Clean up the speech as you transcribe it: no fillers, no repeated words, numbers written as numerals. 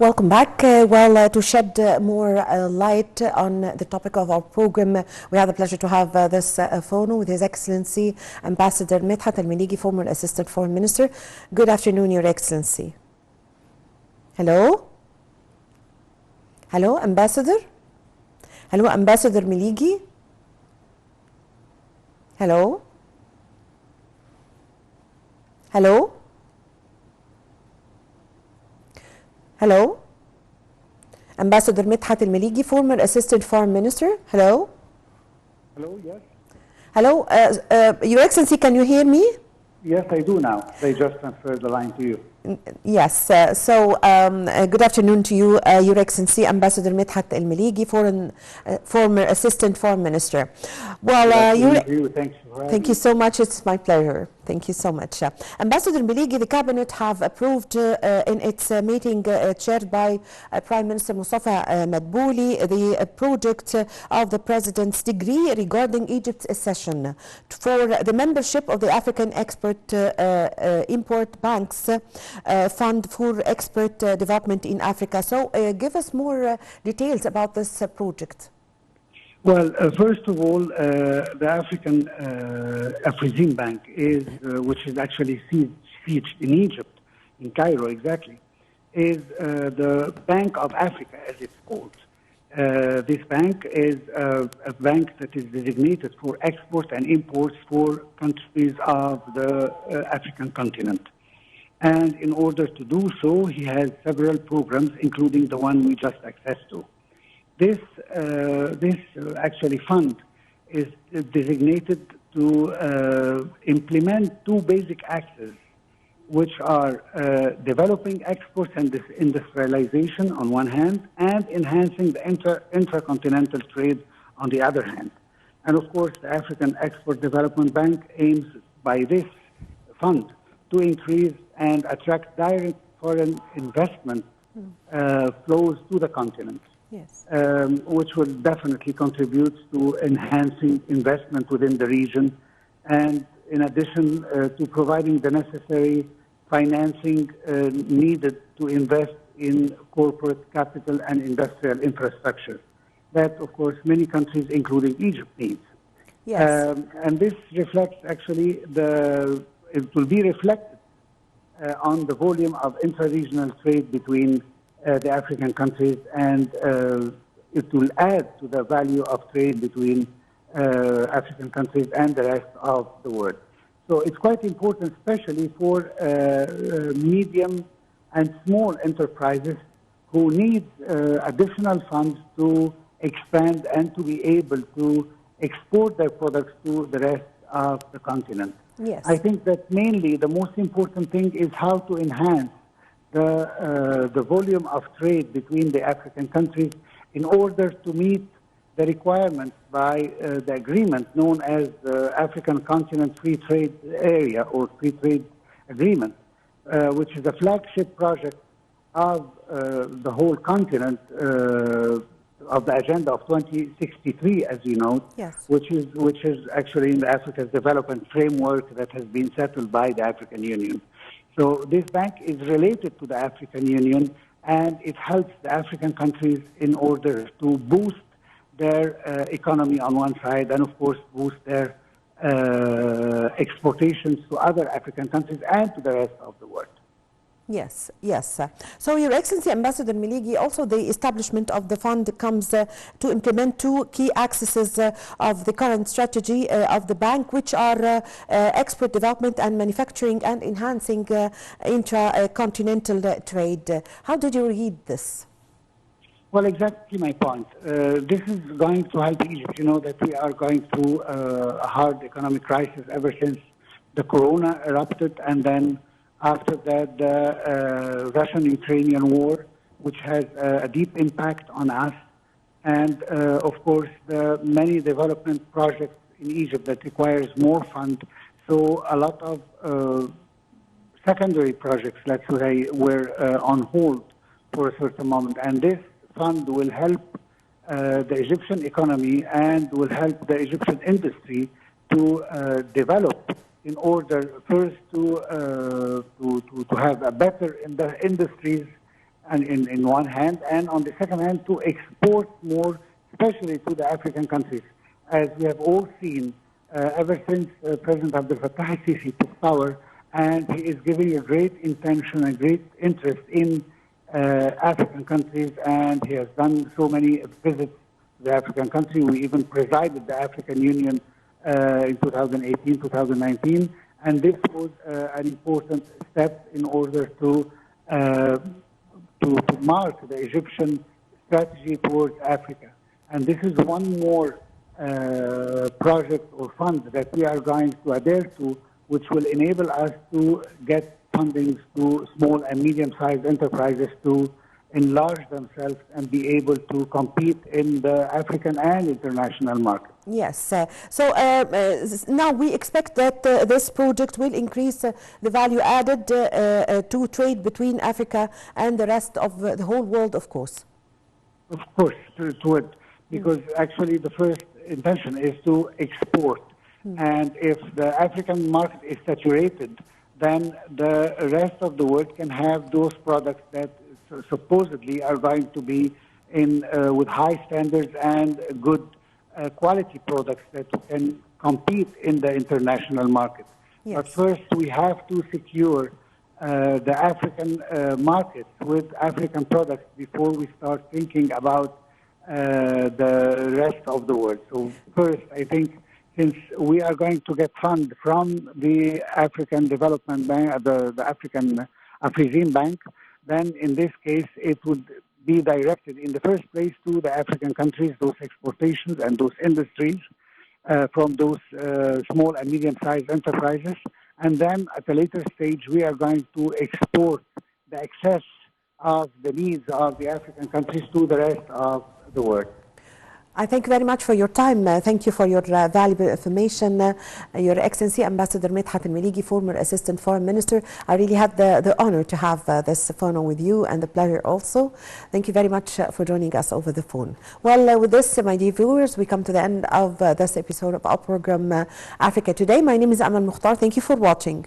Welcome back. To shed more light on the topic of our program, we have the pleasure to have this phone with His Excellency Ambassador Medhat Miligy, former Assistant Foreign Minister. Good afternoon, Your Excellency. Hello? Hello, Ambassador? Hello, Ambassador Miligy? Hello? Hello? Hello? Ambassador Medhat Miligy, former Assistant Foreign Minister. Hello? Hello, yes. Hello, Your Excellency, can you hear me? Yes, I do now. They just transferred the line to you. Yes, good afternoon to you, Your Excellency, Ambassador Medhat Miligy, former Assistant Foreign Minister. Thank you so much. It's my pleasure. Thank you so much. Ambassador Miligy, the Cabinet have approved in its meeting chaired by Prime Minister Mustafa Madbouli the project of the President's degree regarding Egypt's accession for the membership of the African Export-Import Bank's Fund for Export Development in Africa. So give us more details about this project. Well, first of all, the African Afrizim Bank is, which is actually seated in Egypt, in Cairo exactly, is the Bank of Africa, as it's called. This bank is a bank that is designated for export and imports for countries of the African continent. And in order to do so, he has several programs, including the one we just accessed to. This actually fund is designated to implement two basic axes, which are developing exports and industrialization on one hand, and enhancing the intracontinental trade on the other hand. And of course, the African Export Development Bank aims by this fund to increase and attract direct foreign investment flows to the continent. Yes. Which will definitely contribute to enhancing investment within the region, and in addition to providing the necessary financing needed to invest in corporate capital and industrial infrastructure that, of course, many countries, including Egypt, needs. Yes. And this reflects actually it will be reflected on the volume of intra-regional trade between the African countries, and it will add to the value of trade between African countries and the rest of the world. So it's quite important, especially for medium and small enterprises who need additional funds to expand and to be able to export their products to the rest of the continent. Yes. I think that mainly the most important thing is how to enhance the volume of trade between the African countries in order to meet the requirements by the agreement known as the African Continent Free Trade Area or Free Trade Agreement, which is a flagship project of the whole continent of the Agenda of 2063, as you know, yes, which is actually in the Africa's development framework that has been settled by the African Union. So this bank is related to the African Union, and it helps the African countries in order to boost their economy on one side, and of course boost their exportations to other African countries and to the rest of the world. Yes, yes. So, Your Excellency, Ambassador Miligy, also the establishment of the fund comes to implement two key axes of the current strategy of the bank, which are export development and manufacturing and enhancing intra-continental trade. How did you read this? Well, exactly my point. This is going to help Egypt. You know that we are going through a hard economic crisis ever since the corona erupted, and then after that, the Russian-Ukrainian war, which has a deep impact on us, and of course, the many development projects in Egypt that requires more funds. So a lot of secondary projects, let's say, were on hold for a certain moment, and this fund will help the Egyptian economy and will help the Egyptian industry to develop in order first to have a better industries and in one hand, and on the second hand, to export more, especially to the African countries. As we have all seen, ever since President Abdel Fattah al-Sisi took power, and he is giving a great intention and great interest in African countries, and he has done so many visits to the African country. We even presided the African Union in 2018, 2019, and this was an important step in order to mark the Egyptian strategy towards Africa. And this is one more project or fund that we are going to adhere to, which will enable us to get funding to small and medium-sized enterprises to enlarge themselves and be able to compete in the African and international market. Yes. Now we expect that this project will increase the value added to trade between Africa and the rest of the whole world, of course. Of course, to it, because actually the first intention is to export. And if the African market is saturated, then the rest of the world can have those products that supposedly are going to be in with high standards and good quality products that can compete in the international market. Yes. But first, we have to secure the African market with African products before we start thinking about the rest of the world. So first, I think, since we are going to get funds from the African Development Bank, the African Afrizim Bank, then in this case it would be directed in the first place to the African countries, those exportations and those industries from those small and medium-sized enterprises. And then at a later stage, we are going to export the excess of the needs of the African countries to the rest of the world. I thank you very much for your time. Thank you for your valuable information. Your Excellency Ambassador Medhat Miligy, former Assistant Foreign Minister. I really had the honor to have this phone with you, and the pleasure also. Thank you very much for joining us over the phone. Well, with this, my dear viewers, we come to the end of this episode of our program, Africa Today. My name is Amal Mukhtar. Thank you for watching.